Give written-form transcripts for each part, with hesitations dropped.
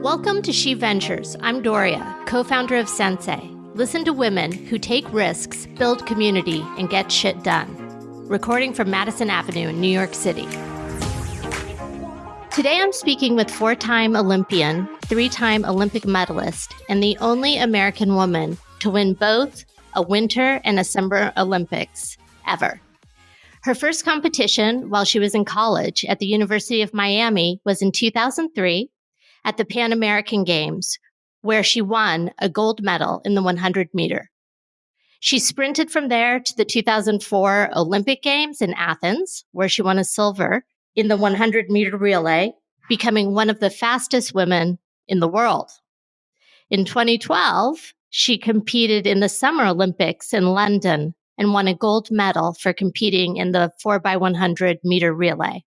Welcome to SheVentures. I'm Doria, co-founder of CentSai. Listen to women who take risks, build community, and get shit done. Recording from Madison Avenue in New York City. Today I'm speaking with four-time Olympian, three-time Olympic medalist, and the only American woman to win both a Winter and a Summer Olympics ever. Her first competition while she was in college at the University of Miami was in 2003 at the Pan American Games, where she won a gold medal in the 100 meter. She sprinted from there to the 2004 Olympic Games in Athens, where she won a silver in the 100 meter relay, becoming one of the fastest women in the world. In 2012, she competed in the Summer Olympics in London and won a gold medal for competing in the 4x100 meter relay.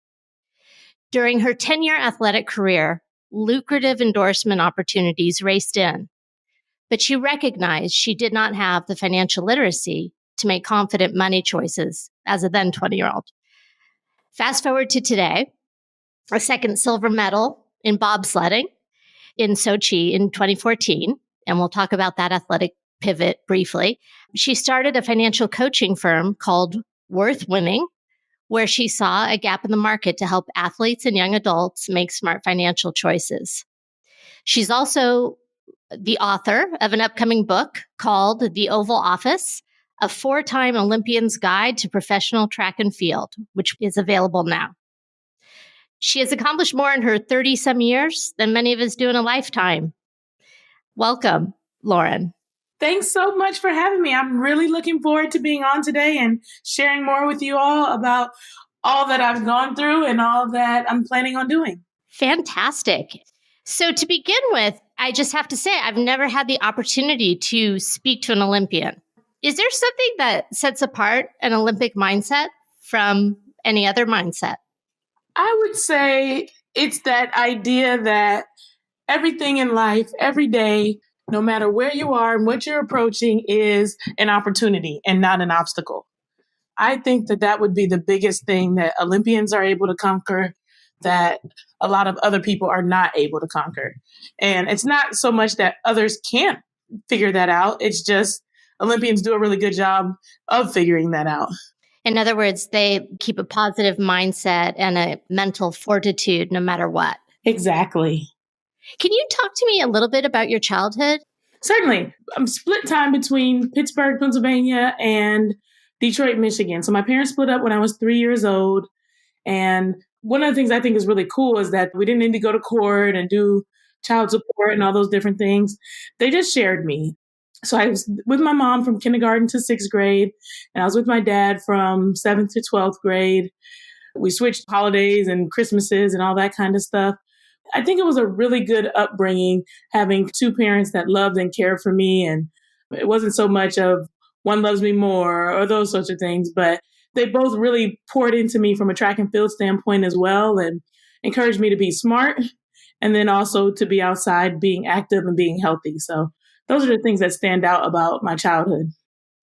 During her 10-year athletic career, lucrative endorsement opportunities raced in, but she recognized she did not have the financial literacy to make confident money choices as a then 20-year-old. Fast forward to today, a second silver medal in bobsledding in Sochi in 2014, and we'll talk about that athletic pivot briefly. She started a financial coaching firm called Worth Winning, where she saw a gap in the market to help athletes and young adults make smart financial choices. She's also the author of an upcoming book called The Oval Office, a four-time Olympian's Guide to Professional Track and Field, which is available now. She has accomplished more in her 30-some years than many of us do in a lifetime. Welcome, Lauryn. Thanks so much for having me. I'm really looking forward to being on today and sharing more with you all about all that I've gone through and all that I'm planning on doing. Fantastic. So to begin with, I just have to say, I've never had the opportunity to speak to an Olympian. Is there something that sets apart an Olympic mindset from any other mindset? I would say it's that idea that everything in life, every day, no matter where you are and what you're approaching, is an opportunity and not an obstacle. I think that that would be the biggest thing that Olympians are able to conquer that a lot of other people are not able to conquer. And it's not so much that others can't figure that out. It's just Olympians do a really good job of figuring that out. In other words, they keep a positive mindset and a mental fortitude no matter what. Exactly. Can you talk to me a little bit about your childhood? Certainly. I'm split time between Pittsburgh, Pennsylvania and Detroit, Michigan. So my parents split up when I was 3 years old. And one of the things I think is really cool is that we didn't need to go to court and do child support and all those different things. They just shared me. So I was with my mom from kindergarten to sixth grade, and I was with my dad from 7th to 12th grade. We switched holidays and Christmases and all that kind of stuff. I think it was a really good upbringing, having two parents that loved and cared for me. And it wasn't so much of one loves me more or those sorts of things, but they both really poured into me from a track and field standpoint as well and encouraged me to be smart and then also to be outside, being active and being healthy. So those are the things that stand out about my childhood.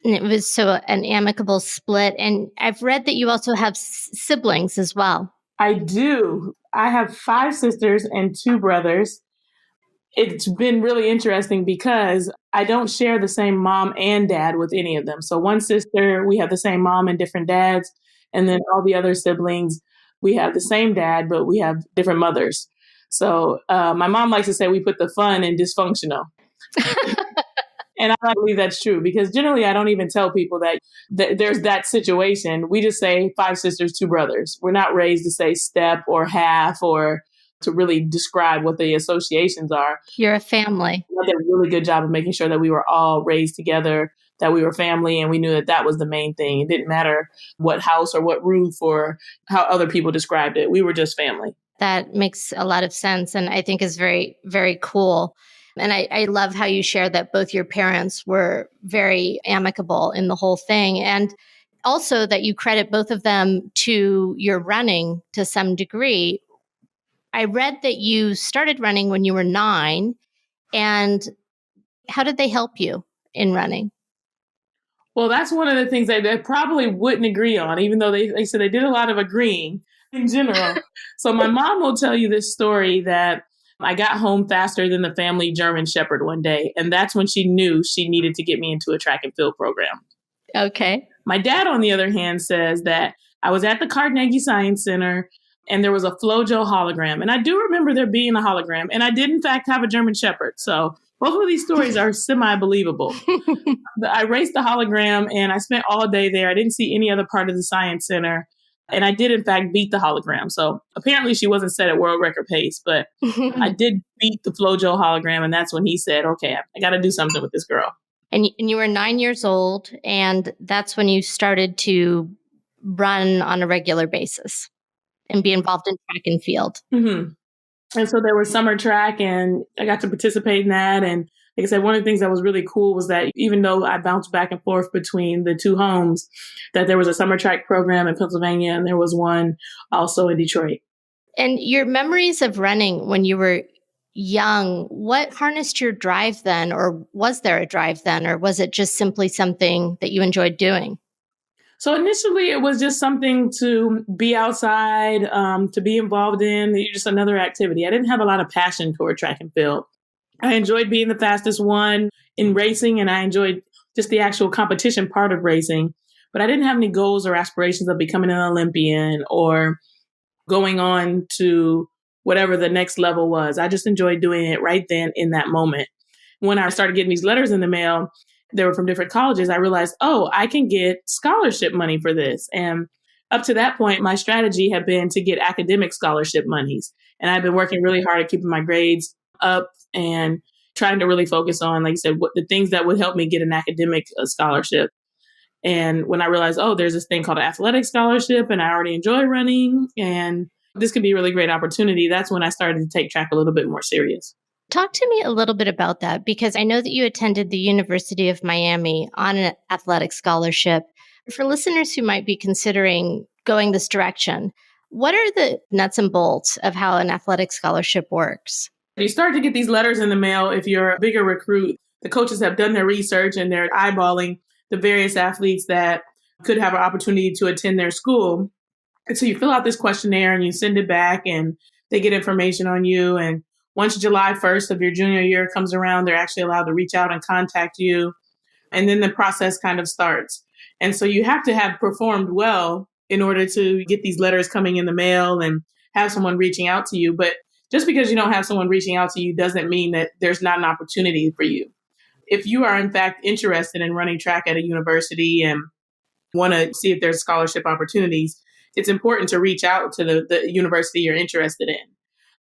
And it was so an amicable split. And I've read that you also have siblings as well. I do. I have 5 sisters and 2 brothers. It's been really interesting because I don't share the same mom and dad with any of them. So one sister, we have the same mom and different dads. And then all the other siblings, we have the same dad, but we have different mothers. So my mom likes to say we put the fun in dysfunctional. And I believe that's true because generally I don't even tell people that there's that situation. We just say 5 sisters, 2 brothers. We're not raised to say step or half or to really describe what the associations are. You're a family. I did a really good job of making sure that we were all raised together, that we were family, and we knew that that was the main thing. It didn't matter what house or what roof or how other people described it. We were just family. That makes a lot of sense and I think is very, very cool. And I love how you share that both your parents were very amicable in the whole thing. And also that you credit both of them to your running to some degree. I read that you started running when you were 9. And how did they help you in running? Well, that's one of the things that they probably wouldn't agree on, even though they said they did a lot of agreeing in general. So my mom will tell you this story that I got home faster than the family German Shepherd one day. And that's when she knew she needed to get me into a track and field program. Okay. My dad, on the other hand, says that I was at the Carnegie Science Center and there was a FloJo hologram. And I do remember there being a hologram. And I did, in fact, have a German Shepherd. So both of these stories are semi-believable. I raced the hologram and I spent all day there. I didn't see any other part of the Science Center. And I did, in fact, beat the hologram. So apparently she wasn't set at world record pace, but I did beat the FloJo hologram. And that's when he said, okay, I got to do something with this girl. And you were 9 years old, and that's when you started to run on a regular basis and be involved in track and field. Mm-hmm. And so there was summer track, and I got to participate in that. And like I said, one of the things that was really cool was that even though I bounced back and forth between the two homes, that there was a summer track program in Pennsylvania, and there was one also in Detroit. And your memories of running when you were young, what harnessed your drive then? Or was there a drive then? Or was it just simply something that you enjoyed doing? So initially, it was just something to be outside, to be involved in, just another activity. I didn't have a lot of passion toward track and field. I enjoyed being the fastest one in racing, and I enjoyed just the actual competition part of racing. But I didn't have any goals or aspirations of becoming an Olympian or going on to whatever the next level was. I just enjoyed doing it right then in that moment. When I started getting these letters in the mail, they were from different colleges. I realized, oh, I can get scholarship money for this. And up to that point, my strategy had been to get academic scholarship monies. And I've been working really hard at keeping my grades up and trying to really focus on, like you said, what the things that would help me get an academic scholarship. And when I realized, oh, there's this thing called an athletic scholarship, and I already enjoy running, and this could be a really great opportunity, that's when I started to take track a little bit more serious. Talk to me a little bit about that, because I know that you attended the University of Miami on an athletic scholarship. For listeners who might be considering going this direction, what are the nuts and bolts of how an athletic scholarship works? You start to get these letters in the mail if you're a bigger recruit. The coaches have done their research and they're eyeballing the various athletes that could have an opportunity to attend their school. And so you fill out this questionnaire and you send it back, and they get information on you. And once July 1st of your junior year comes around, they're actually allowed to reach out and contact you. And then the process kind of starts. And so you have to have performed well in order to get these letters coming in the mail and have someone reaching out to you. But just because you don't have someone reaching out to you doesn't mean that there's not an opportunity for you. If you are, in fact, interested in running track at a university and want to see if there's scholarship opportunities, it's important to reach out to the university you're interested in.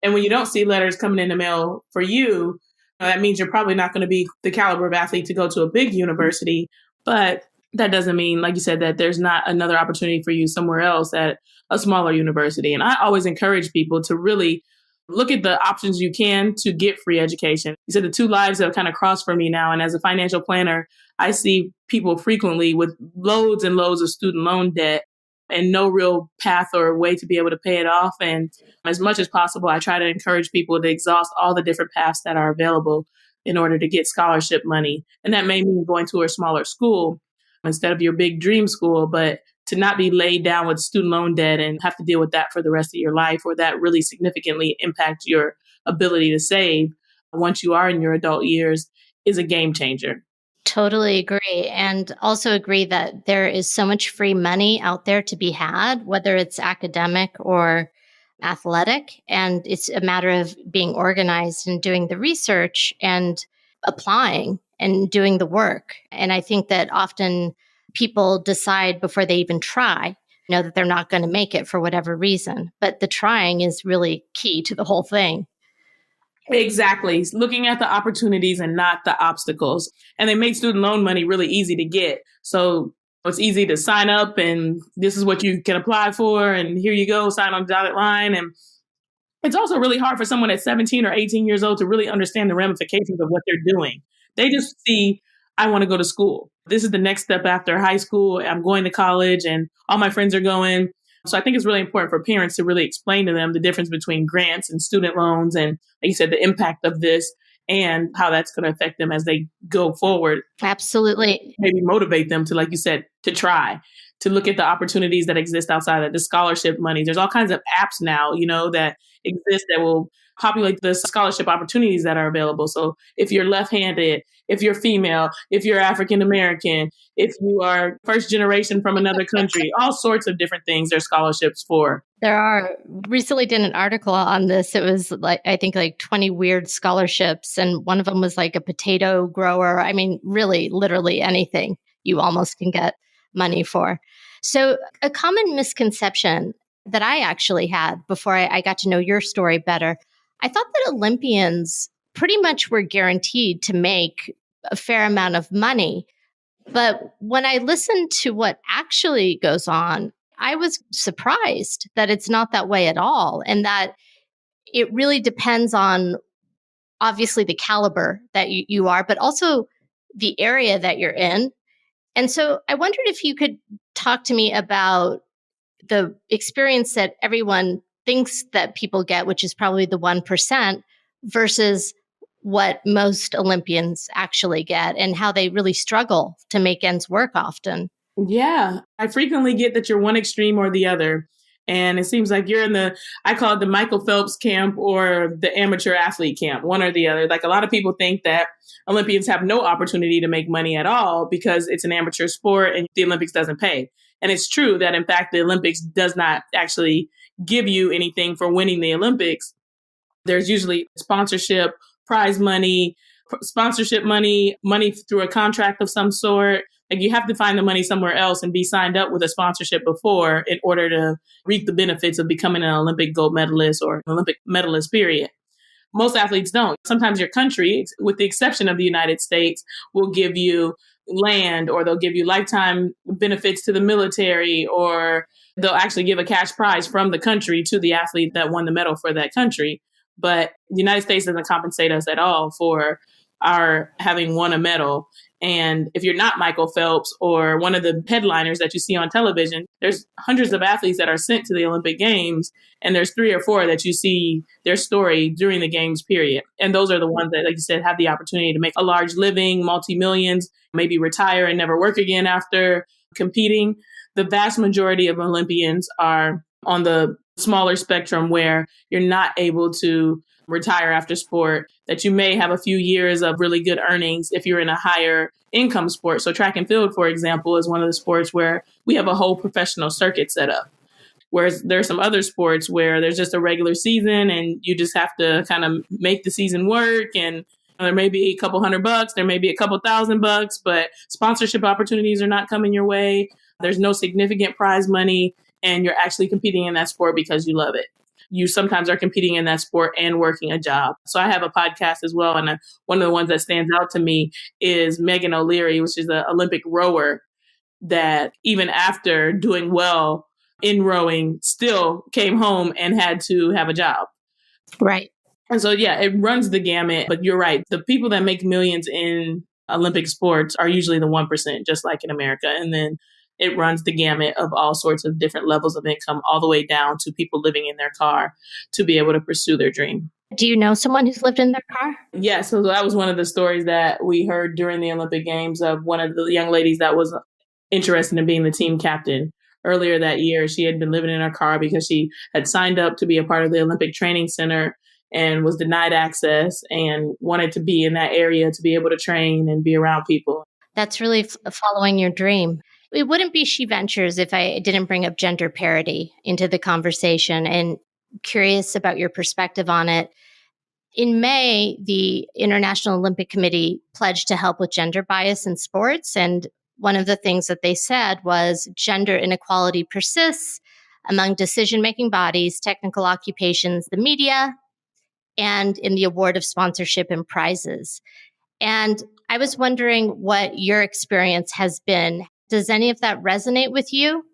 And when you don't see letters coming in the mail for you, that means you're probably not going to be the caliber of athlete to go to a big university. But that doesn't mean, like you said, that there's not another opportunity for you somewhere else at a smaller university. And I always encourage people to really look at the options you can to get free education. You said the two lives have kind of crossed for me now. And as a financial planner, I see people frequently with loads and loads of student loan debt and no real path or way to be able to pay it off. And as much as possible, I try to encourage people to exhaust all the different paths that are available in order to get scholarship money. And that may mean going to a smaller school instead of your big dream school, but to not be laid down with student loan debt and have to deal with that for the rest of your life, or that really significantly impacts your ability to save once you are in your adult years, is a game changer. Totally agree. And also agree that there is so much free money out there to be had, whether it's academic or athletic. And it's a matter of being organized and doing the research and applying and doing the work. And I think that often people decide before they even try, know that they're not going to make it for whatever reason. But the trying is really key to the whole thing. Exactly. Looking at the opportunities and not the obstacles. And they make student loan money really easy to get. So it's easy to sign up and this is what you can apply for. And here you go, sign on the dotted line. And it's also really hard for someone at 17 or 18 years old to really understand the ramifications of what they're doing. They just see, I want to go to school. This is the next step after high school. I'm going to college and all my friends are going. So I think it's really important for parents to really explain to them the difference between grants and student loans and, like you said, the impact of this and how that's going to affect them as they go forward. Absolutely. Maybe motivate them to, like you said, to try, to look at the opportunities that exist outside of the scholarship money. There's all kinds of apps now, that exist that will populate the scholarship opportunities that are available. So if you're left-handed, if you're female, if you're African American, if you are first generation from another country, all sorts of different things there's scholarships for. There are. Recently did an article on this. It was like, I think like 20 weird scholarships. And one of them was like a potato grower. I mean, really, literally anything you almost can get money for. So a common misconception that I actually had before I got to know your story better, I thought that Olympians pretty much were guaranteed to make a fair amount of money. But when I listened to what actually goes on, I was surprised that it's not that way at all. And that it really depends on obviously the caliber that you are, but also the area that you're in. And so I wondered if you could talk to me about the experience that everyone thinks that people get, which is probably the 1%, versus what most Olympians actually get and how they really struggle to make ends work often. Yeah, I frequently get that you're one extreme or the other. And it seems like you're in I call it the Michael Phelps camp or the amateur athlete camp, one or the other. Like a lot of people think that Olympians have no opportunity to make money at all because it's an amateur sport and the Olympics doesn't pay. And it's true that, in fact, the Olympics does not actually give you anything for winning the Olympics. There's usually sponsorship, prize money, sponsorship money, money through a contract of some sort. Like you have to find the money somewhere else and be signed up with a sponsorship before in order to reap the benefits of becoming an Olympic gold medalist or an Olympic medalist, period. Most athletes don't. Sometimes your country, with the exception of the United States, will give you land or they'll give you lifetime benefits to the military, or they'll actually give a cash prize from the country to the athlete that won the medal for that country. But the United States doesn't compensate us at all for our having won a medal. And if you're not Michael Phelps or one of the headliners that you see on television, there's hundreds of athletes that are sent to the Olympic Games, and there's 3 or 4 that you see their story during the Games period. And those are the ones that, like you said, have the opportunity to make a large living, multi-millions, maybe retire and never work again after competing. The vast majority of Olympians are on the smaller spectrum where you're not able to retire after sport, that you may have a few years of really good earnings if you're in a higher income sport. So track and field, for example, is one of the sports where we have a whole professional circuit set up. Whereas there are some other sports where there's just a regular season and you just have to kind of make the season work. And there may be a couple $100, there may be a couple $1,000, but sponsorship opportunities are not coming your way. There's no significant prize money, and you're actually competing in that sport because you love it. You sometimes are competing in that sport and working a job. So I have a podcast as well. And one of the ones that stands out to me is Megan O'Leary, which is an Olympic rower that even after doing well in rowing, still came home and had to have a job. Right. And so, yeah, it runs the gamut. But you're right. The people that make millions in Olympic sports are usually the 1%, just like in America. And then it runs the gamut of all sorts of different levels of income, all the way down to people living in their car to be able to pursue their dream. Do you know someone who's lived in their car? Yeah, so that was one of the stories that we heard during the Olympic Games of one of the young ladies that was interested in being the team captain. Earlier that year, she had been living in her car because she had signed up to be a part of the Olympic Training Center and was denied access and wanted to be in that area to be able to train and be around people. That's really following your dream. It wouldn't be SheVentures if I didn't bring up gender parity into the conversation, and curious about your perspective on it. In May, the International Olympic Committee pledged to help with gender bias in sports. And one of the things that they said was gender inequality persists among decision-making bodies, technical occupations, the media, and in the award of sponsorship and prizes. And I was wondering what your experience has been. Does any of that resonate with you?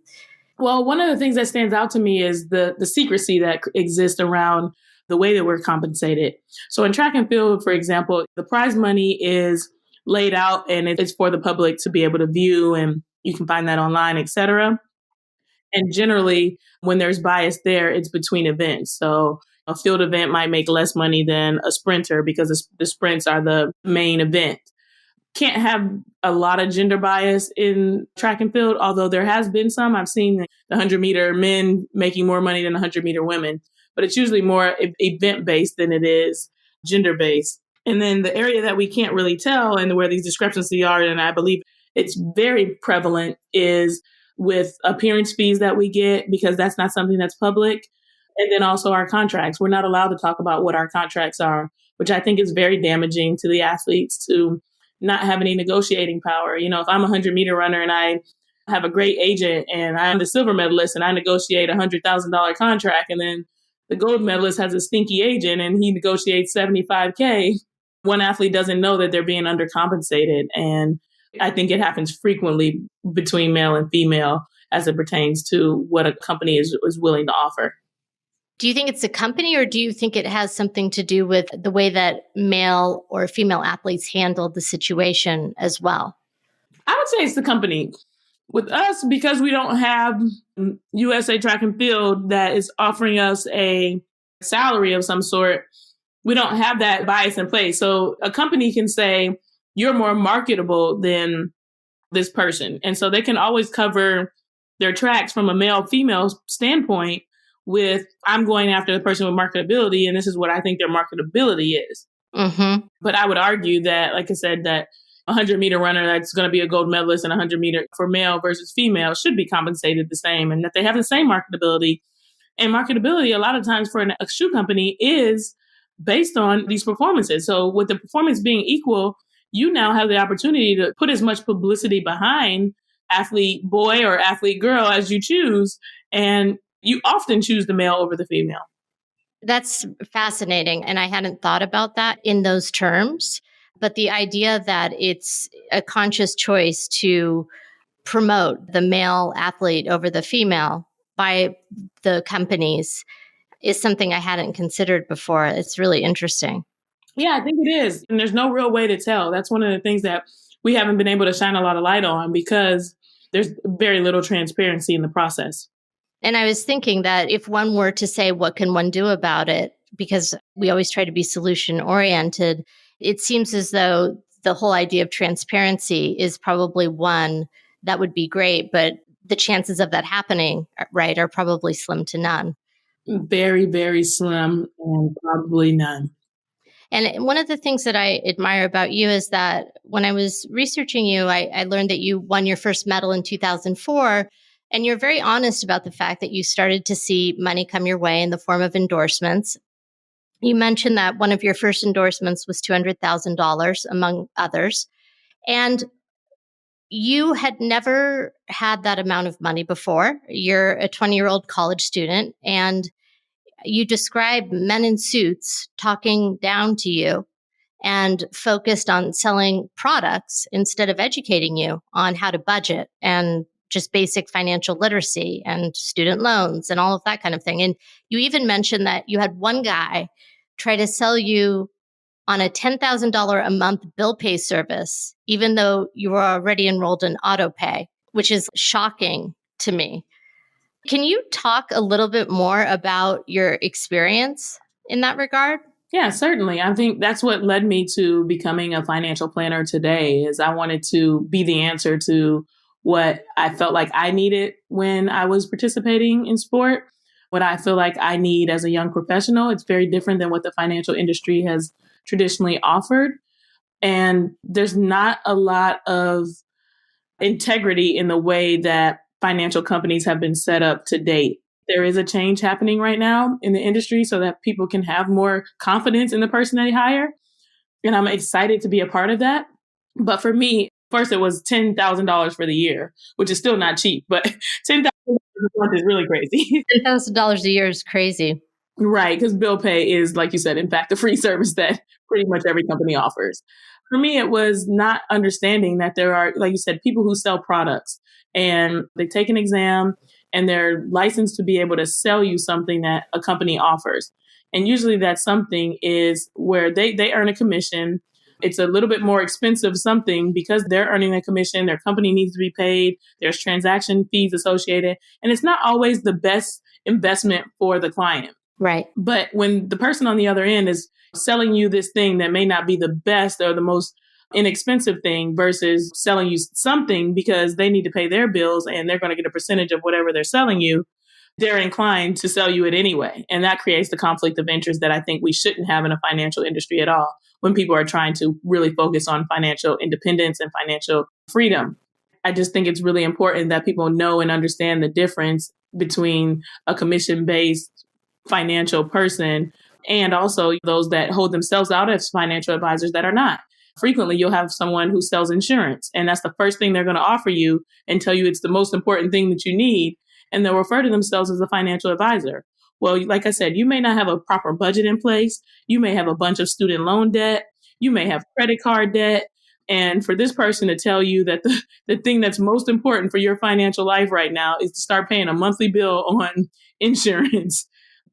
Well, one of the things that stands out to me is the secrecy that exists around the way that we're compensated. So in track and field, for example, the prize money is laid out and it's for the public to be able to view, and you can find that online, et cetera. And generally, when there's bias there, it's between events. So a field event might make less money than a sprinter because the sprints are the main event. Can't have a lot of gender bias in track and field, although there has been some. I've seen the 100-meter men making more money than the 100-meter women. but it's usually more event-based than it is gender-based. And then the area that we can't really tell and where these discrepancies are, and I believe it's very prevalent, is with appearance fees that we get, because that's not something that's public. And then also our contracts. We're not allowed to talk about what our contracts are, which I think is very damaging to the athletes to not have any negotiating power. You know, if I'm a 100-meter runner and I have a great agent and I'm the silver medalist and I negotiate a $100,000 contract, and then the gold medalist has a stinky agent and he negotiates $75K, one athlete doesn't know that they're being undercompensated. And I think it happens frequently between male and female as it pertains to what a company is willing to offer. Do you think it's a company, or do you think it has something to do with the way that male or female athletes handled the situation as well? I would say it's the company. With us, because we don't have USA Track and Field that is offering us a salary of some sort, we don't have that bias in place. So a company can say, you're more marketable than this person. And so they can always cover their tracks from a male-female standpoint with, I'm going after the person with marketability, and this is what I think their marketability is. Mm-hmm. But I would argue that, like I said, that a 100-meter runner that's going to be a gold medalist and a 100-meter for male versus female should be compensated the same, and that they have the same marketability. And marketability, a lot of times for a shoe company, is based on these performances. So with the performance being equal, you now have the opportunity to put as much publicity behind athlete boy or athlete girl as you choose. And you often choose the male over the female. That's fascinating. And I hadn't thought about that in those terms. But the idea that it's a conscious choice to promote the male athlete over the female by the companies is something I hadn't considered before. It's really interesting. Yeah, I think it is. And there's no real way to tell. That's one of the things that we haven't been able to shine a lot of light on, because there's very little transparency in the process. And I was thinking that if one were to say, what can one do about it? Because we always try to be solution oriented. It seems as though the whole idea of transparency is probably one that would be great, but the chances of that happening, right, are probably slim to none. Very, very slim, and probably none. And one of the things that I admire about you is that when I was researching you, I learned that you won your first medal in 2004. And you're very honest about the fact that you started to see money come your way in the form of endorsements. You mentioned that one of your first endorsements was $200,000, among others. And you had never had that amount of money before. You're a 20-year-old college student, and you describe men in suits talking down to you and focused on selling products instead of educating you on how to budget and just basic financial literacy and student loans and all of that kind of thing. And you even mentioned that you had one guy try to sell you on a $10,000 a month bill pay service, even though you were already enrolled in auto pay, which is shocking to me. Can you talk a little bit more about your experience in that regard? Yeah, certainly. I think that's what led me to becoming a financial planner today, is I wanted to be the answer to what I felt like I needed when I was participating in sport, what I feel like I need as a young professional. It's very different than what the financial industry has traditionally offered. And there's not a lot of integrity in the way that financial companies have been set up to date. There is a change happening right now in the industry so that people can have more confidence in the person they hire. And I'm excited to be a part of that. But for me, first it was $10,000 for the year, which is still not cheap, but $10,000 a month is really crazy. $10,000 a year is crazy. Right, because bill pay is, like you said, in fact, a free service that pretty much every company offers. For me, it was not understanding that there are, like you said, people who sell products and they take an exam and they're licensed to be able to sell you something that a company offers. And usually that something is where they earn a commission. It's a little bit more expensive something because they're earning a commission. Their company needs to be paid. There's transaction fees associated. And it's not always the best investment for the client. Right. But when the person on the other end is selling you this thing that may not be the best or the most inexpensive thing versus selling you something because they need to pay their bills and they're going to get a percentage of whatever they're selling you, they're inclined to sell you it anyway. And that creates the conflict of interest that I think we shouldn't have in a financial industry at all when people are trying to really focus on financial independence and financial freedom. I just think it's really important that people know and understand the difference between a commission-based financial person and also those that hold themselves out as financial advisors that are not. Frequently, you'll have someone who sells insurance, and that's the first thing they're going to offer you and tell you it's the most important thing that you need. And they'll refer to themselves as a financial advisor. Well, like I said, you may not have a proper budget in place. You may have a bunch of student loan debt. You may have credit card debt. And for this person to tell you that the thing that's most important for your financial life right now is to start paying a monthly bill on insurance,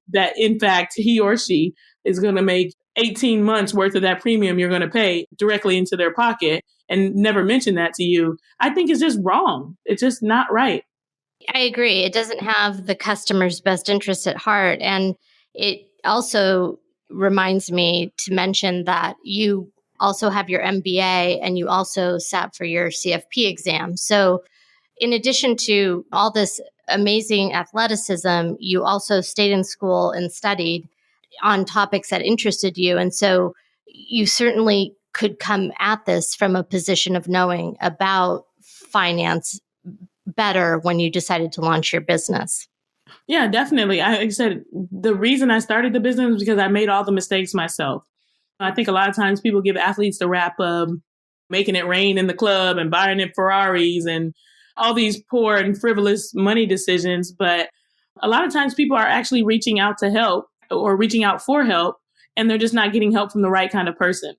that in fact, he or she is going to make 18 months worth of that premium you're going to pay directly into their pocket and never mention that to you, I think is just wrong. It's just not right. I agree. It doesn't have the customer's best interest at heart. And it also reminds me to mention that you also have your MBA and you also sat for your CFP exam. So in addition to all this amazing athleticism, you also stayed in school and studied on topics that interested you. And so you certainly could come at this from a position of knowing about finance better when you decided to launch your business. Yeah, definitely. Like I said, the reason I started the business was because I made all the mistakes myself. I think a lot of times people give athletes the rap of making it rain in the club and buying in Ferraris and all these poor and frivolous money decisions. But a lot of times people are actually reaching out to help or reaching out for help, and they're just not getting help from the right kind of person.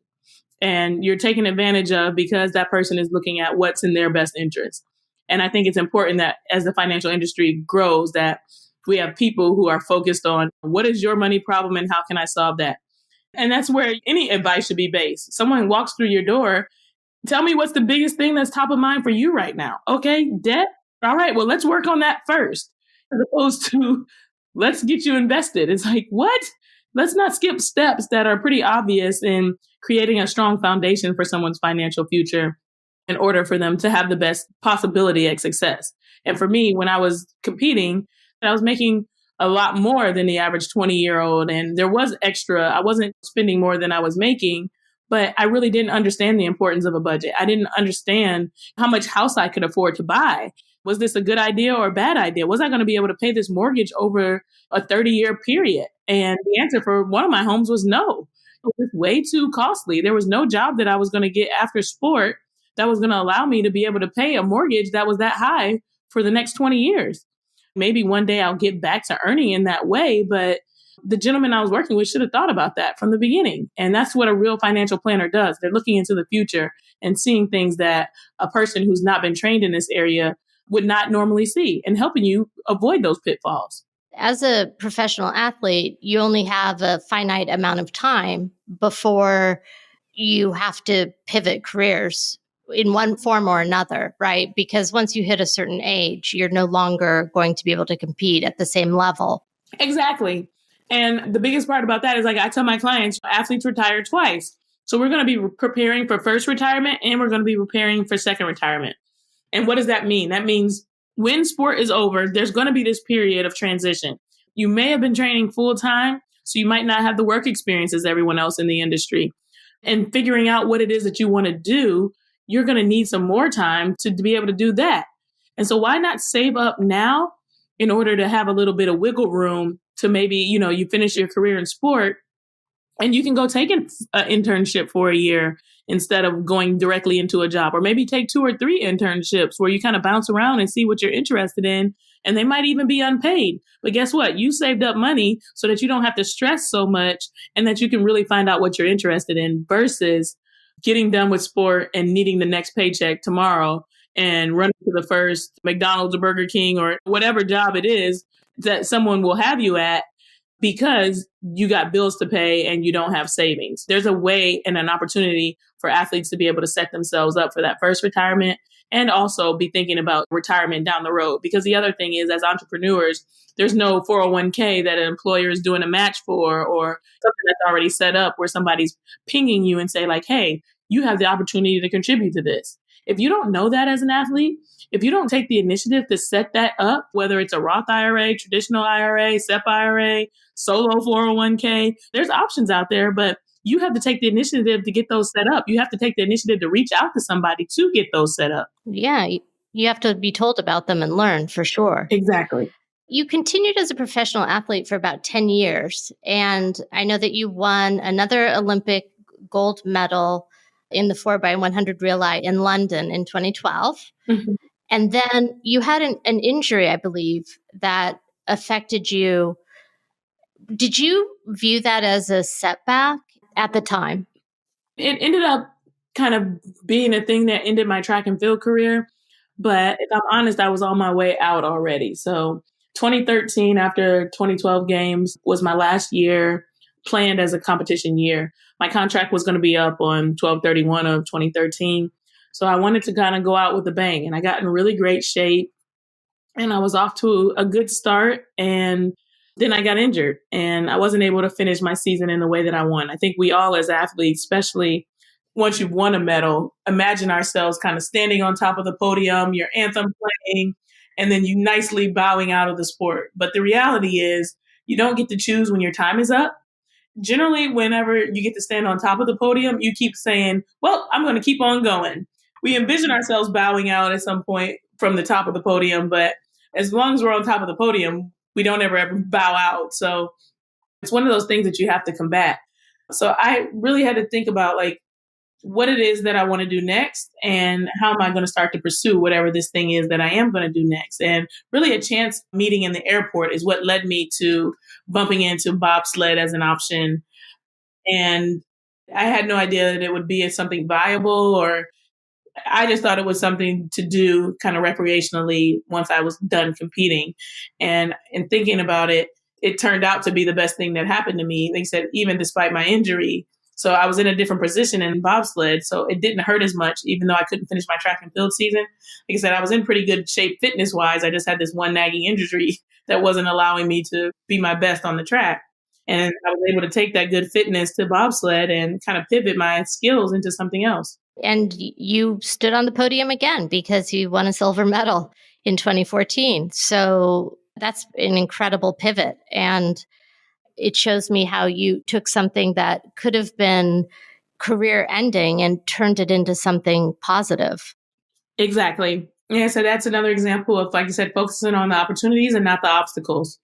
And you're taken advantage of because that person is looking at what's in their best interest. And I think it's important that as the financial industry grows, that we have people who are focused on what is your money problem and how can I solve that? And that's where any advice should be based. Someone walks through your door, tell me what's the biggest thing that's top of mind for you right now. Okay, debt? All right, well, let's work on that first, as opposed to let's get you invested. It's like, what? Let's not skip steps that are pretty obvious in creating a strong foundation for someone's financial future in order for them to have the best possibility at success. And for me, when I was competing, I was making a lot more than the average 20-year-old. And there was extra. I wasn't spending more than I was making, but I really didn't understand the importance of a budget. I didn't understand how much house I could afford to buy. Was this a good idea or a bad idea? Was I going to be able to pay this mortgage over a 30-year period? And the answer for one of my homes was no. It was way too costly. There was no job that I was going to get after sport that was going to allow me to be able to pay a mortgage that was that high for the next 20 years. Maybe one day I'll get back to earning in that way, but the gentleman I was working with should have thought about that from the beginning. And that's what a real financial planner does. They're looking into the future and seeing things that a person who's not been trained in this area would not normally see and helping you avoid those pitfalls. As a professional athlete, you only have a finite amount of time before you have to pivot careers in one form or another, right? Because once you hit a certain age, you're no longer going to be able to compete at the same level. Exactly. And the biggest part about that is, like I tell my clients, athletes retire twice. So we're going to be preparing for first retirement and we're going to be preparing for second retirement. And what does that mean? That means when sport is over, there's going to be this period of transition. You may have been training full time, so you might not have the work experience as everyone else in the industry. And figuring out what it is that you want to do, you're going to need some more time to be able to do that. And so why not save up now in order to have a little bit of wiggle room to maybe, you finish your career in sport and you can go take an internship for a year instead of going directly into a job, or maybe take 2 or 3 internships where you kind of bounce around and see what you're interested in. And they might even be unpaid. But guess what? You saved up money so that you don't have to stress so much and that you can really find out what you're interested in versus getting done with sport and needing the next paycheck tomorrow and running to the first McDonald's or Burger King or whatever job it is that someone will have you at because you got bills to pay and you don't have savings. There's a way and an opportunity for athletes to be able to set themselves up for that first retirement and also be thinking about retirement down the road. Because the other thing is, as entrepreneurs, there's no 401k that an employer is doing a match for or something that's already set up where somebody's pinging you and say like, hey, you have the opportunity to contribute to this. If you don't know that as an athlete, if you don't take the initiative to set that up, whether it's a Roth IRA, traditional IRA, SEP IRA, solo 401k, there's options out there, but you have to take the initiative to get those set up. You have to take the initiative to reach out to somebody to get those set up. Yeah, you have to be told about them and learn for sure. Exactly. You continued as a professional athlete for about 10 years. And I know that you won another Olympic gold medal in the 4x100 relay in London in 2012. Mm-hmm. And then you had an injury, I believe, that affected you. Did you view that as a setback at the time? It ended up kind of being a thing that ended my track and field career. But if I'm honest, I was on my way out already. So 2013, after 2012 games, was my last year planned as a competition year. My contract was going to be up on 12/31 of 2013. So I wanted to kind of go out with a bang. And I got in really great shape. And I was off to a good start. And then I got injured. And I wasn't able to finish my season in the way that I want. I think we all as athletes, especially once you've won a medal, imagine ourselves kind of standing on top of the podium, your anthem playing, and then you nicely bowing out of the sport. But the reality is you don't get to choose when your time is up. Generally, whenever you get to stand on top of the podium, you keep saying, well, I'm going to keep on going. We envision ourselves bowing out at some point from the top of the podium, but as long as we're on top of the podium, we don't ever bow out. So it's one of those things that you have to combat. So I really had to think about what it is that I want to do next and how am I going to start to pursue whatever this thing is that I am going to do next. And really a chance meeting in the airport is what led me to bumping into bobsled as an option. And I had no idea that it would be something viable, or I just thought it was something to do kind of recreationally once I was done competing. And in thinking about it, it turned out to be the best thing that happened to me. They said, even despite my injury. So I was in a different position in bobsled, so it didn't hurt as much, even though I couldn't finish my track and field season. Like I said, I was in pretty good shape fitness-wise. I just had this one nagging injury that wasn't allowing me to be my best on the track. And I was able to take that good fitness to bobsled and kind of pivot my skills into something else. And you stood on the podium again because you won a silver medal in 2014. So that's an incredible pivot. And it shows me how you took something that could have been career ending and turned it into something positive. Exactly. Yeah, so that's another example of, like you said, focusing on the opportunities and not the obstacles.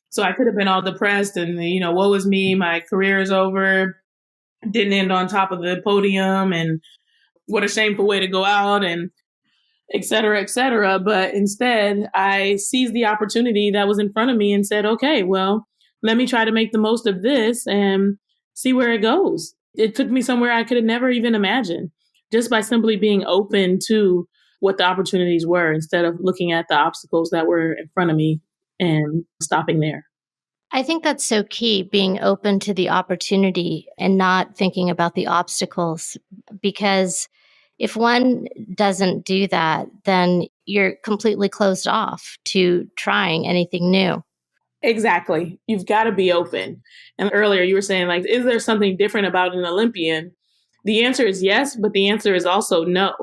So I could have been all depressed and, woe is me, my career is over, didn't end on top of the podium, and what a shameful way to go out, and et cetera, et cetera. But instead, I seized the opportunity that was in front of me and said, okay, well, let me try to make the most of this and see where it goes. It took me somewhere I could have never even imagined, just by simply being open to what the opportunities were instead of looking at the obstacles that were in front of me and stopping there. I think that's so key, being open to the opportunity and not thinking about the obstacles, because if one doesn't do that, then you're completely closed off to trying anything new. Exactly. You've got to be open. And earlier you were saying, is there something different about an Olympian? The answer is yes, but the answer is also no.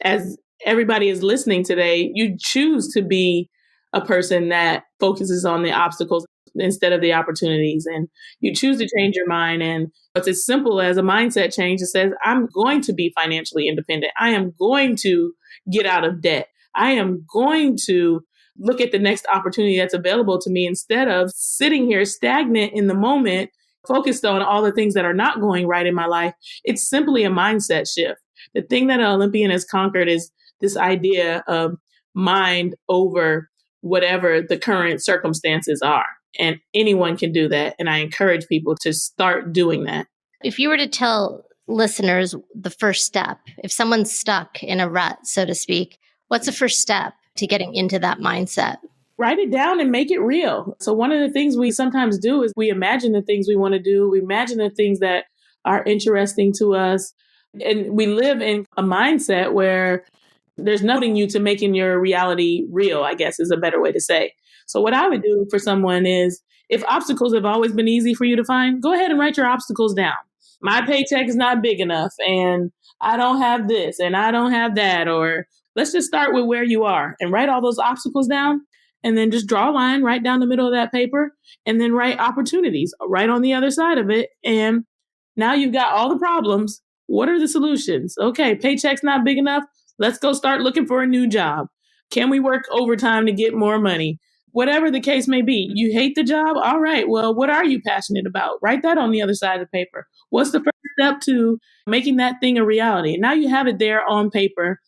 As everybody is listening today, you choose to be a person that focuses on the obstacles instead of the opportunities. And you choose to change your mind. And it's as simple as a mindset change that says, I'm going to be financially independent. I am going to get out of debt. I am going to look at the next opportunity that's available to me instead of sitting here stagnant in the moment, focused on all the things that are not going right in my life. It's simply a mindset shift. The thing that an Olympian has conquered is this idea of mind over whatever the current circumstances are. And anyone can do that. And I encourage people to start doing that. If you were to tell listeners the first step, if someone's stuck in a rut, so to speak, what's the first step to getting into that mindset? Write it down and make it real. So one of the things we sometimes do is we imagine the things we want to do. We imagine the things that are interesting to us. And we live in a mindset where there's nothing you to making your reality real, I guess is a better way to say. So what I would do for someone is, if obstacles have always been easy for you to find, go ahead and write your obstacles down. my paycheck is not big enough and I don't have this and I don't have that. Or let's just start with where you are and write all those obstacles down and then just draw a line right down the middle of that paper and then write opportunities right on the other side of it. And now you've got all the problems. What are the solutions? Okay, paycheck's not big enough. Let's go start looking for a new job. Can we work overtime to get more money? Whatever the case may be, you hate the job? All right, well, what are you passionate about? Write that on the other side of the paper. What's the first step to making that thing a reality? Now you have it there on paper.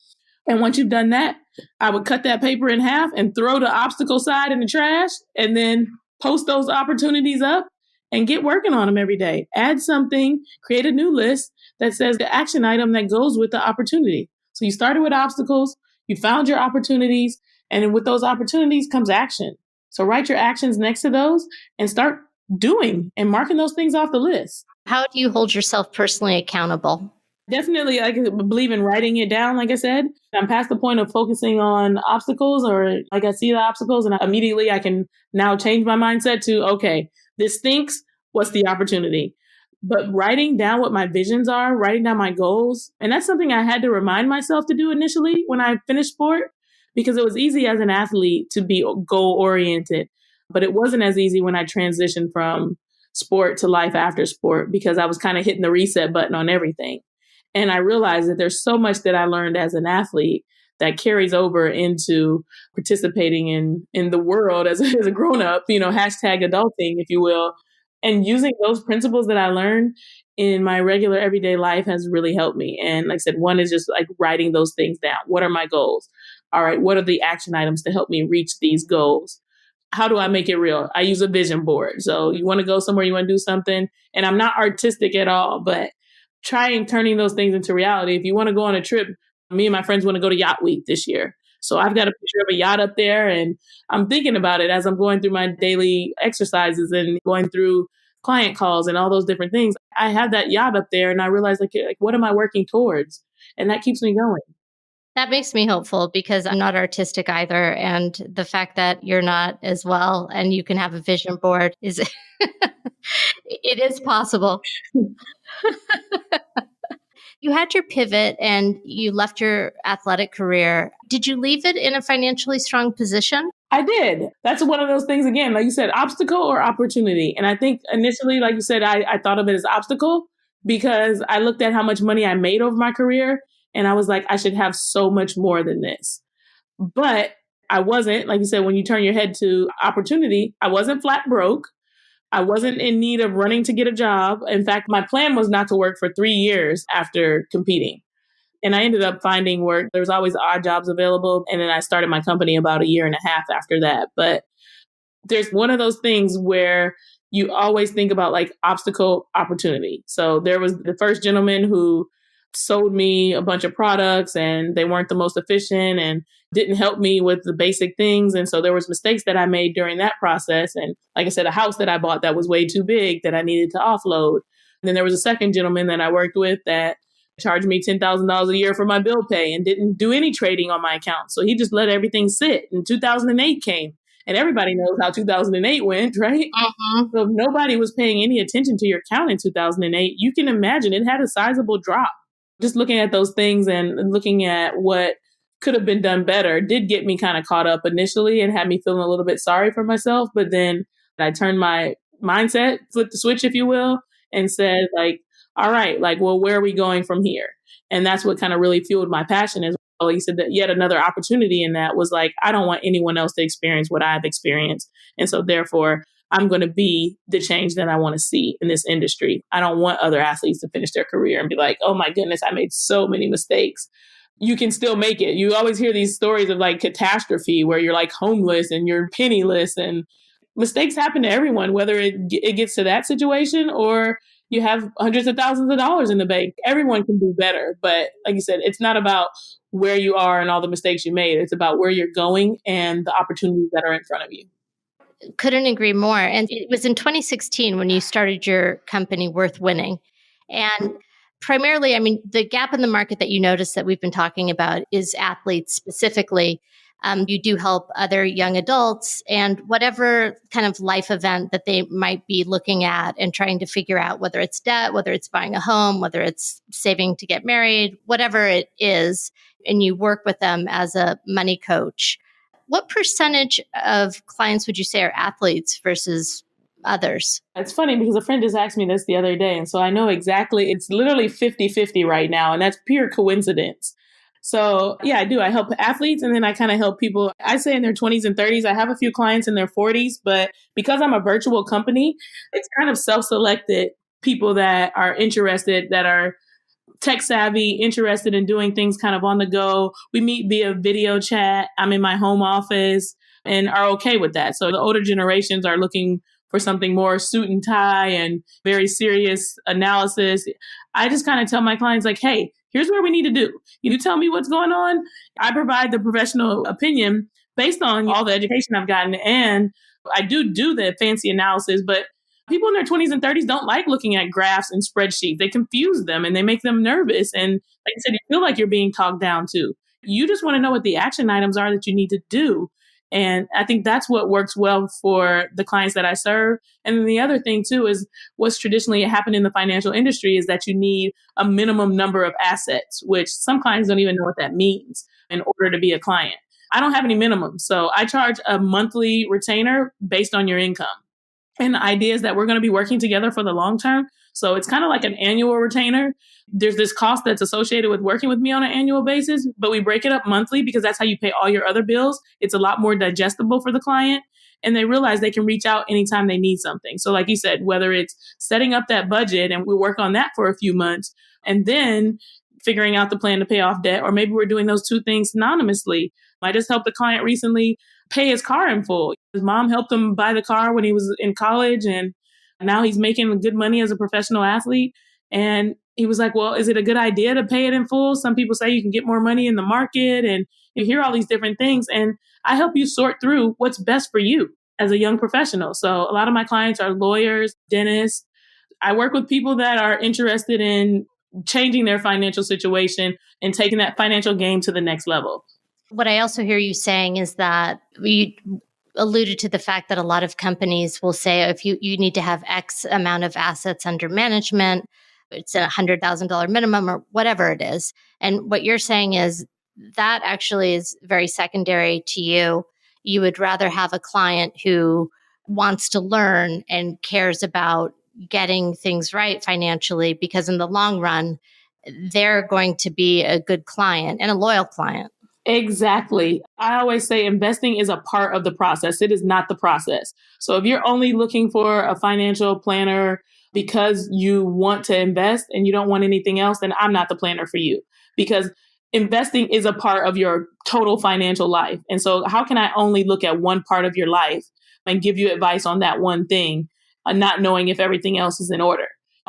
And once you've done that, I would cut that paper in half and throw the obstacle side in the trash and then post those opportunities up and get working on them every day. Add something, create a new list that says the action item that goes with the opportunity. So you started with obstacles, you found your opportunities, and then with those opportunities comes action. So write your actions next to those and start doing and marking those things off the list. How do you hold yourself personally accountable? Definitely, I believe in writing it down. Like I said, I'm past the point of focusing on obstacles, or like I see the obstacles and immediately I can now change my mindset to, okay, this stinks. What's the opportunity? But writing down what my visions are, writing down my goals. And that's something I had to remind myself to do initially when I finished sport, because it was easy as an athlete to be goal oriented, but it wasn't as easy when I transitioned from sport to life after sport, because I was kind of hitting the reset button on everything. And I realized that there's so much that I learned as an athlete that carries over into participating in the world as a grown up, hashtag adulting, if you will. And using those principles that I learned in my regular everyday life has really helped me. And like I said, one is just like writing those things down. What are my goals? All right, what are the action items to help me reach these goals? How do I make it real? I use a vision board. So you want to go somewhere, you want to do something, and I'm not artistic at all, but trying turning those things into reality. If you want to go on a trip, me and my friends want to go to Yacht Week this year. So I've got a picture of a yacht up there, and I'm thinking about it as I'm going through my daily exercises and going through client calls and all those different things. I have that yacht up there, and I realize like what am I working towards? And that keeps me going. That makes me hopeful because I'm not artistic either. And the fact that you're not as well and you can have a vision board is, it is possible. You had your pivot and you left your athletic career. Did you leave it in a financially strong position? I did. That's one of those things, again, like you said, obstacle or opportunity. And I think initially, like you said, I thought of it as obstacle because I looked at how much money I made over my career. And I was like, I should have so much more than this. But I wasn't. Like you said, when you turn your head to opportunity, I wasn't flat broke. I wasn't in need of running to get a job. In fact, my plan was not to work for 3 years after competing. And I ended up finding work. There was always odd jobs available. And then I started my company about a year and a half after that. But there's one of those things where you always think about like obstacle, opportunity. So there was the first gentleman who sold me a bunch of products and they weren't the most efficient and didn't help me with the basic things. And so there was mistakes that I made during that process. And like I said, a house that I bought that was way too big that I needed to offload. And then there was a second gentleman that I worked with that charged me $10,000 a year for my bill pay and didn't do any trading on my account. So he just let everything sit. And 2008 came. And everybody knows how 2008 went, right? Mm-hmm. So if nobody was paying any attention to your account in 2008, you can imagine it had a sizable drop. Just looking at those things and looking at what could have been done better did get me kind of caught up initially and had me feeling a little bit sorry for myself. But then I turned my mindset, flipped the switch, if you will, and said like, all right, like, well, where are we going from here? And that's what kind of really fueled my passion as well. He said that yet another opportunity in that was like, I don't want anyone else to experience what I've experienced. And so therefore, I'm going to be the change that I want to see in this industry. I don't want other athletes to finish their career and be like, oh my goodness, I made so many mistakes. You can still make it. You always hear these stories of like catastrophe where you're like homeless and you're penniless, and mistakes happen to everyone, whether it gets to that situation or you have hundreds of thousands of dollars in the bank. Everyone can do better. But like you said, it's not about where you are and all the mistakes you made. It's about where you're going and the opportunities that are in front of you. Couldn't agree more. And it was in 2016 when you started your company, Worth Winning. And primarily, I mean, the gap in the market that you noticed that we've been talking about is athletes specifically You do help other young adults and whatever kind of life event that they might be looking at and trying to figure out, whether it's debt, whether it's buying a home, whether it's saving to get married, whatever it is, and you work with them as a money coach. What percentage of clients would you say are athletes versus others? It's funny because a friend just asked me this the other day. And so I know exactly, it's literally 50-50 right now. And that's pure coincidence. So yeah, I do. I help athletes and then I kind of help people, I say in their 20s and 30s. I have a few clients in their 40s, but because I'm a virtual company, it's kind of self-selected people that are interested, that are tech savvy, interested in doing things kind of on the go. We meet via video chat. I'm in my home office and are okay with that. So the older generations are looking for something more suit and tie and very serious analysis. I just kind of tell my clients like, hey, here's what we need to do. You tell me what's going on. I provide the professional opinion based on all the education I've gotten. And I do the fancy analysis, but people in their 20s and 30s don't like looking at graphs and spreadsheets. They confuse them and they make them nervous. And like I said, you feel like you're being talked down to. You just want to know what the action items are that you need to do. And I think that's what works well for the clients that I serve. And then the other thing too is what's traditionally happened in the financial industry is that you need a minimum number of assets, which some clients don't even know what that means in order to be a client. I don't have any minimums. So I charge a monthly retainer based on your income. And the idea is that we're going to be working together for the long term. So it's kind of like an annual retainer. There's this cost that's associated with working with me on an annual basis, but we break it up monthly because that's how you pay all your other bills. It's a lot more digestible for the client. And they realize they can reach out anytime they need something. So like you said, whether it's setting up that budget and we work on that for a few months and then figuring out the plan to pay off debt, or maybe we're doing those two things synonymously. I just helped a client recently pay his car in full. His mom helped him buy the car when he was in college, and now he's making good money as a professional athlete. And he was like, well, is it a good idea to pay it in full? Some people say you can get more money in the market, and you hear all these different things. And I help you sort through what's best for you as a young professional. So a lot of my clients are lawyers, dentists. I work with people that are interested in changing their financial situation and taking that financial game to the next level. What I also hear you saying is that you alluded to the fact that a lot of companies will say if you need to have X amount of assets under management, it's $100,000 minimum or whatever it is. And what you're saying is that actually is very secondary to you. You would rather have a client who wants to learn and cares about getting things right financially, because in the long run, they're going to be a good client and a loyal client. Exactly. I always say investing is a part of the process. It is not the process. So if you're only looking for a financial planner because you want to invest and you don't want anything else, then I'm not the planner for you, because investing is a part of your total financial life. And so how can I only look at one part of your life and give you advice on that one thing, not knowing if everything else is in order?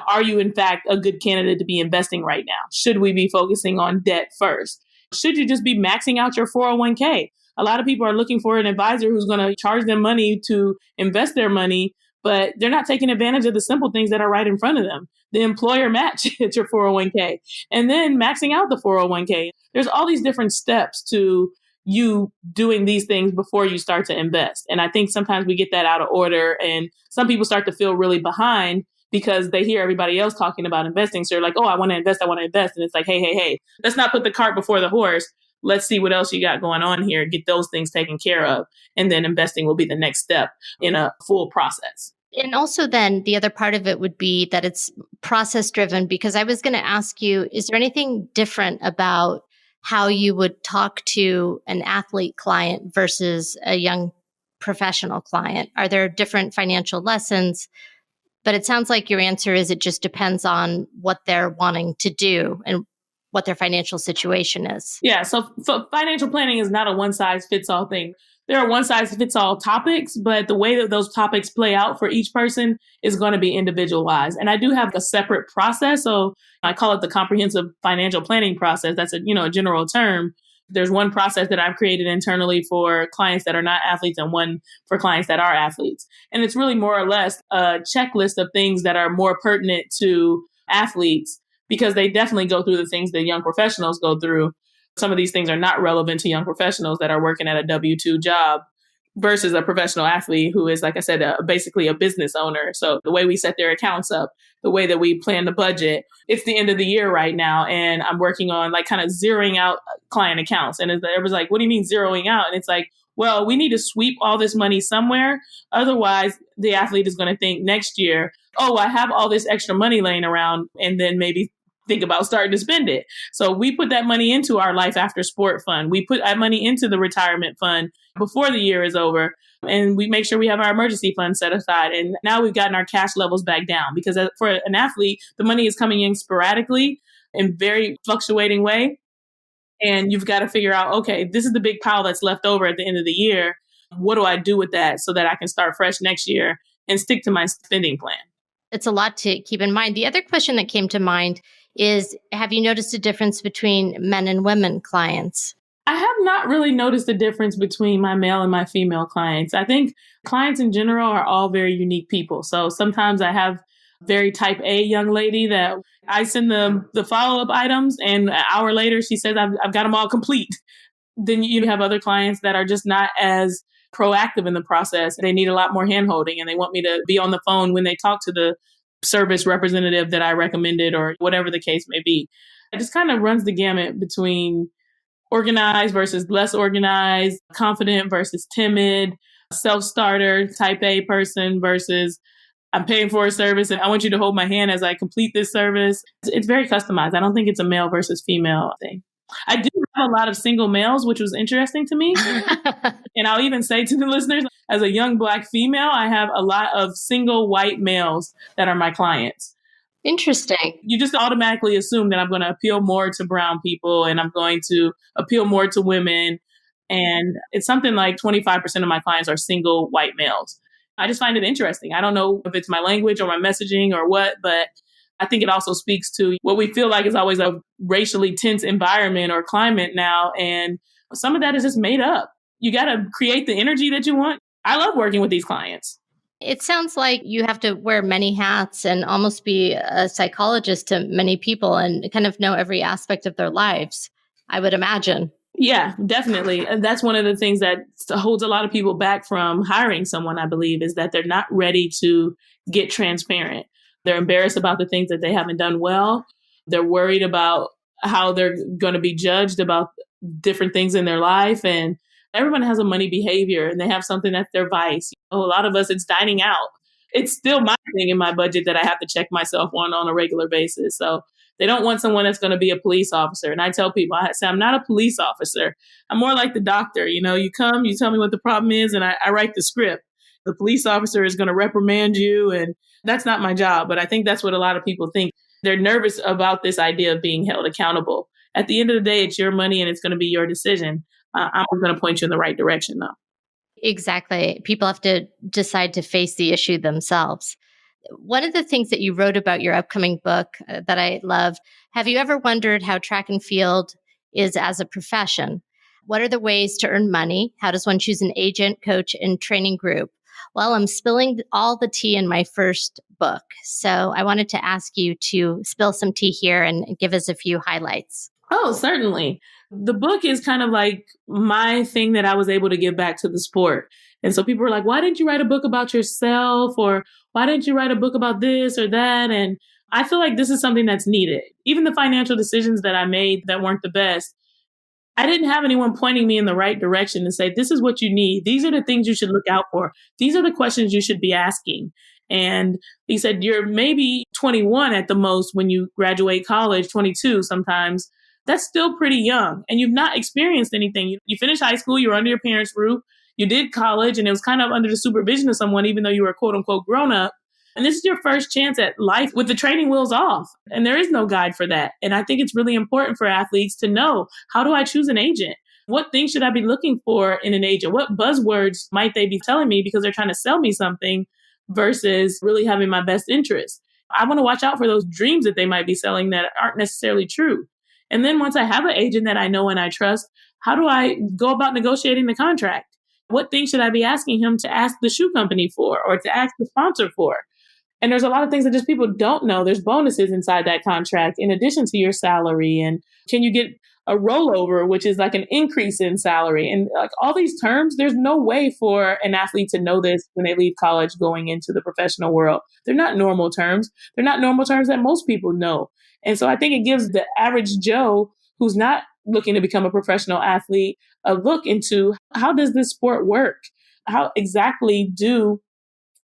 Are you in fact a good candidate to be investing right now? Should we be focusing on debt first? Should you just be maxing out your 401k? A lot of people are looking for an advisor who's going to charge them money to invest their money, but they're not taking advantage of the simple things that are right in front of them. The employer match at your 401k and then maxing out the 401k. There's all these different steps to you doing these things before you start to invest. And I think sometimes we get that out of order and some people start to feel really behind because they hear everybody else talking about investing. So they're like, oh, I want to invest. And it's like, hey, let's not put the cart before the horse. Let's see what else you got going on here. Get those things taken care of. And then investing will be the next step in a full process. And also then the other part of it would be that it's process driven, because I was going to ask you, is there anything different about how you would talk to an athlete client versus a young professional client? Are there different financial lessons? But it sounds like your answer is it just depends on what they're wanting to do and what their financial situation is. Yeah. So financial planning is not a one size fits all thing. There are one size fits all topics, but the way that those topics play out for each person is going to be individualized. And I do have a separate process. So I call it the comprehensive financial planning process. That's a general term. There's one process that I've created internally for clients that are not athletes and one for clients that are athletes. And it's really more or less a checklist of things that are more pertinent to athletes because they definitely go through the things that young professionals go through. some of these things are not relevant to young professionals that are working at a W-2 job versus a professional athlete who is, like I said, basically a business owner. So the way we set their accounts up, the way that we plan the budget, it's the end of the year right now. And I'm working on like kind of zeroing out client accounts. And it was like, what do you mean zeroing out? And it's like, well, we need to sweep all this money somewhere. Otherwise, the athlete is going to think next year, oh, I have all this extra money laying around, and then maybe think about starting to spend it. So we put that money into our life after sport fund. We put that money into the retirement fund before the year is over. And we make sure we have our emergency fund set aside. And now we've gotten our cash levels back down, because for an athlete, the money is coming in sporadically in very fluctuating way. And you've got to figure out, okay, this is the big pile that's left over at the end of the year. What do I do with that so that I can start fresh next year and stick to my spending plan? It's a lot to keep in mind. The other question that came to mind is, have you noticed a difference between men and women clients? I have not really noticed a difference between my male and my female clients. I think clients in general are all very unique people. So sometimes I have very type A young lady that I send the follow-up items, and an hour later she says, I've got them all complete. Then you have other clients that are just not as proactive in the process. They need a lot more hand-holding, and they want me to be on the phone when they talk to the service representative that I recommended, or whatever the case may be. It just kind of runs the gamut between organized versus less organized, confident versus timid, self-starter, type A person versus I'm paying for a service and I want you to hold my hand as I complete this service. It's very customized. I don't think it's a male versus female thing. I do have a lot of single males, which was interesting to me. And I'll even say to the listeners, as a young Black female, I have a lot of single white males that are my clients. Interesting. You just automatically assume that I'm going to appeal more to brown people and I'm going to appeal more to women. And it's something like 25% of my clients are single white males. I just find it interesting. I don't know if it's my language or my messaging or what, but I think it also speaks to what we feel like is always a racially tense environment or climate now. And some of that is just made up. You got to create the energy that you want. I love working with these clients. It sounds like you have to wear many hats and almost be a psychologist to many people and kind of know every aspect of their lives, I would imagine. Yeah, definitely. And that's one of the things that holds a lot of people back from hiring someone, I believe, is that they're not ready to get transparent. They're embarrassed about the things that they haven't done well. They're worried about how they're going to be judged about different things in their life. And everyone has a money behavior and they have something that's their vice. A lot of us, it's dining out. It's still my thing in my budget that I have to check myself on a regular basis. So they don't want someone that's going to be a police officer. And I tell people, I say, I'm not a police officer. I'm more like the doctor. You know, you come, you tell me what the problem is, and I write the script. The police officer is going to reprimand you. And that's not my job. But I think that's what a lot of people think. They're nervous about this idea of being held accountable. At the end of the day, it's your money and it's going to be your decision. I'm going to point you in the right direction, though. Exactly. People have to decide to face the issue themselves. One of the things that you wrote about your upcoming book that I love, have you ever wondered how track and field is as a profession? What are the ways to earn money? How does one choose an agent, coach, and training group? Well, I'm spilling all the tea in my first book. So I wanted to ask you to spill some tea here and give us a few highlights. Oh, certainly. The book is kind of like my thing that I was able to give back to the sport. And so people were like, why didn't you write a book about yourself? Or why didn't you write a book about this or that? And I feel like this is something that's needed. Even the financial decisions that I made that weren't the best, I didn't have anyone pointing me in the right direction to say, this is what you need. These are the things you should look out for. These are the questions you should be asking. And he said, you're maybe 21 at the most when you graduate college, 22 sometimes. That's still pretty young. And you've not experienced anything. You finished high school, you were under your parents' roof, you did college, and it was kind of under the supervision of someone, even though you were quote unquote grown up. And this is your first chance at life with the training wheels off. And there is no guide for that. And I think it's really important for athletes to know, how do I choose an agent? What things should I be looking for in an agent? What buzzwords might they be telling me because they're trying to sell me something versus really having my best interest? I want to watch out for those dreams that they might be selling that aren't necessarily true. And then once I have an agent that I know and I trust, how do I go about negotiating the contract? What things should I be asking him to ask the shoe company for or to ask the sponsor for? And there's a lot of things that just people don't know. There's bonuses inside that contract in addition to your salary. And can you get a rollover, which is like an increase in salary. And like all these terms, there's no way for an athlete to know this when they leave college going into the professional world. They're not normal terms. They're not normal terms that most people know. And so I think it gives the average Joe who's not looking to become a professional athlete a look into how does this sport work? How exactly do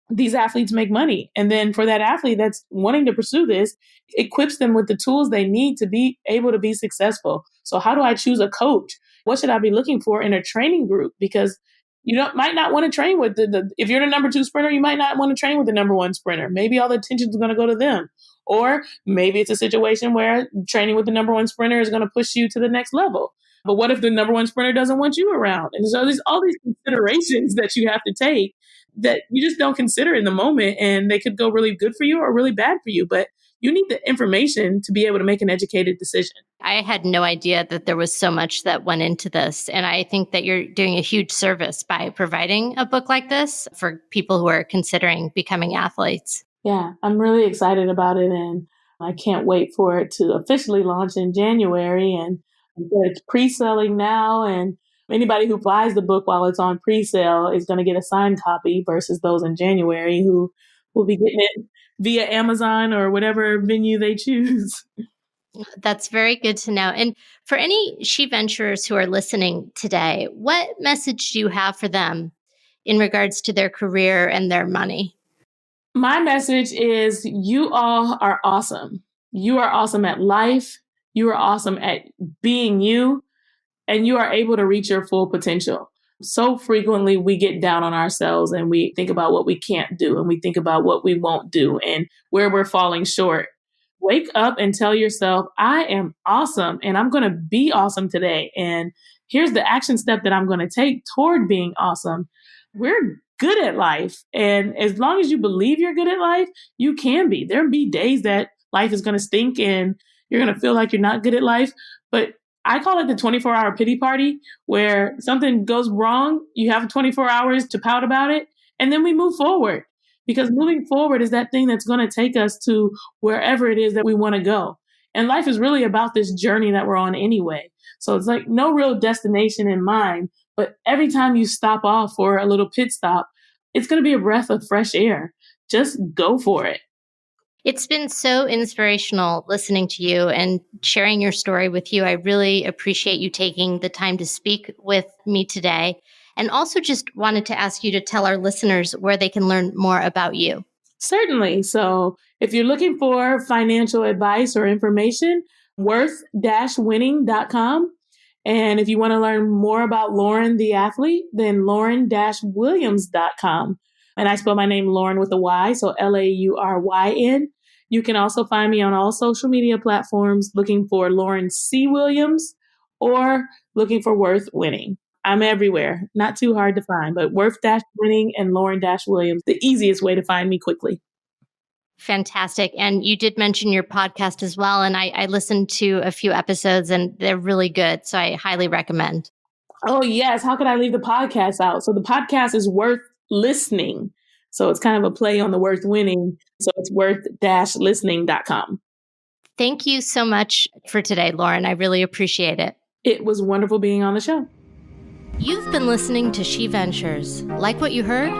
these athletes make money? And then for that athlete that's wanting to pursue this, equips them with the tools they need to be able to be successful. So how do I choose a coach? What should I be looking for in a training group? Because might not want to train with if you're the number 2 sprinter, you might not want to train with the number 1 sprinter. Maybe all the attention is going to go to them. Or maybe it's a situation where training with the number 1 sprinter is going to push you to the next level. But what if the number 1 sprinter doesn't want you around? And so there's all these considerations that you have to take that you just don't consider in the moment. And they could go really good for you or really bad for you. But you need the information to be able to make an educated decision. I had no idea that there was so much that went into this. And I think that you're doing a huge service by providing a book like this for people who are considering becoming athletes. Yeah, I'm really excited about it. And I can't wait for it to officially launch in January. And it's pre-selling now. And anybody who buys the book while it's on pre-sale is going to get a signed copy versus those in January who will be getting it via Amazon or whatever venue they choose. That's very good to know. And for any SheVentures who are listening today, what message do you have for them in regards to their career and their money? My message is you all are awesome. You are awesome at life. You are awesome at being you, and you are able to reach your full potential. So frequently we get down on ourselves and we think about what we can't do and we think about what we won't do and where we're falling short. Wake up and tell yourself, I am awesome and I'm going to be awesome today. And here's the action step that I'm going to take toward being awesome. We're good at life. And as long as you believe you're good at life, you can be. There'll be days that life is going to stink and you're going to feel like you're not good at life. But I call it the 24-hour pity party, where something goes wrong, you have 24 hours to pout about it, and then we move forward. Because moving forward is that thing that's going to take us to wherever it is that we want to go. And life is really about this journey that we're on anyway. So it's like no real destination in mind, but every time you stop off for a little pit stop, it's going to be a breath of fresh air. Just go for it. It's been so inspirational listening to you and sharing your story with you. I really appreciate you taking the time to speak with me today. And also just wanted to ask you to tell our listeners where they can learn more about you. Certainly. So if you're looking for financial advice or information, worth-winning.com. And if you want to learn more about Lauryn the athlete, then lauryn-williams.com. And I spell my name Lauryn with a Y, so Lauryn. You can also find me on all social media platforms looking for Lauryn C. Williams or looking for Worth Winning. I'm everywhere. Not too hard to find, but Worth-Winning and Lauryn-Williams, the easiest way to find me quickly. Fantastic. And you did mention your podcast as well. And I listened to a few episodes and they're really good. So I highly recommend. Oh, yes. How could I leave the podcast out? So the podcast is Worth Listening. So it's kind of a play on the Worth Winning. So it's worth-listening.com. Thank you so much for today, Lauryn. I really appreciate it. It was wonderful being on the show. You've been listening to SheVentures. Like what you heard?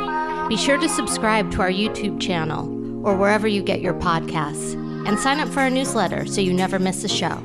Be sure to subscribe to our YouTube channel or wherever you get your podcasts and sign up for our newsletter so you never miss a show.